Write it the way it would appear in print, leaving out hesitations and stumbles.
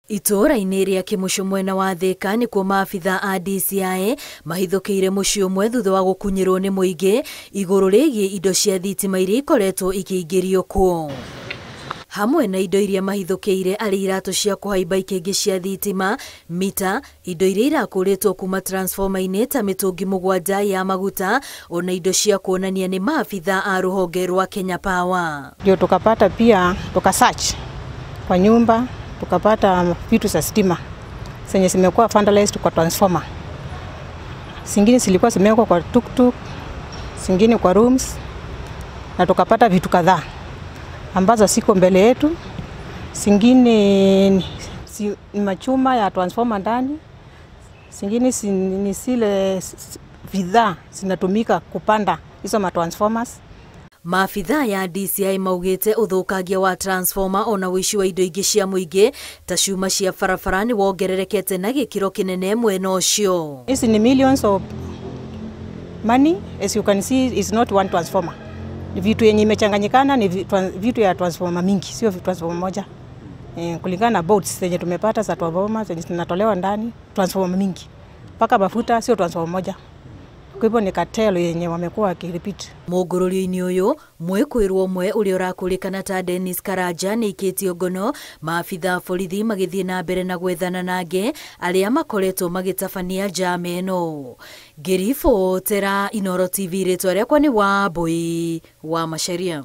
Itũũra-inĩ rĩa Kĩmũcũ mwena wa Thika nĩ kuo maabitha a DCI mahithũkĩire mũciĩ ũmwe thutha wa gũkunyĩrwo nĩ mũingĩ igũrũ rĩgiĩ indo cia thitima iria ikoretwo ikĩingĩrio kuo. Hamwe na indo iria mahithũkĩire arĩ iratũ cia kũhaimba ikĩngĩ cia thitima, mita, indo iria irakũrĩtwo kuma transformer-inĩ ta mĩtũngi 7 ya maguta, ona indo cia kuonania nĩ maabitha a rũhonge rwa Kenya Power. Ndio tukapata pia tukasearch kwa nyumba, tukapata vitu za stima zenye zimekuwa vandalized kwa transformer. Zingine zilikuwa zimewekwa kwa tuktuk, zingine kwa rooms, na tukapata vitu kadhaa ambazo siko mbele yetu. Zingine ni machuma ya transformer ndani, zingine ni zile bidhaa zinatumika kupanda hizo ma transformers. Maabitha ya DCI maugĩte ũthũkangia wa transformer ona ũici wa indo ingĩ cia mũingĩ ta cuma cia barabara nĩ wongererekete na gĩkĩro kĩnene mwena ũcio. Hizi ni millions of money, as you can see, is not one transformer. Vitu yenye imechanganyikana ni vitu ya transformer mingi, sio transformer moja. Kulingana na boats zenye tumepata za transformer zenye zinatolewa ndani, transformer mingi. Paka mafuta sio transformer moja. Kwa hivyo ni katelo yenye wamekuwa wakirepeat. Mũngũrũrio-inĩ ũyũ mwĩkwĩrwo ũmwe ũrĩa ũrakũrĩkana ta Dennis Karanja nĩ ikĩtio ngono, maabitha borithi magĩthiĩ na mbere na gwethana nake arĩa makoretwo magĩtabania njama ĩno. Ngĩribotera Inooro TV, rĩtwa rĩakwa nĩ Wambui wa Macharia.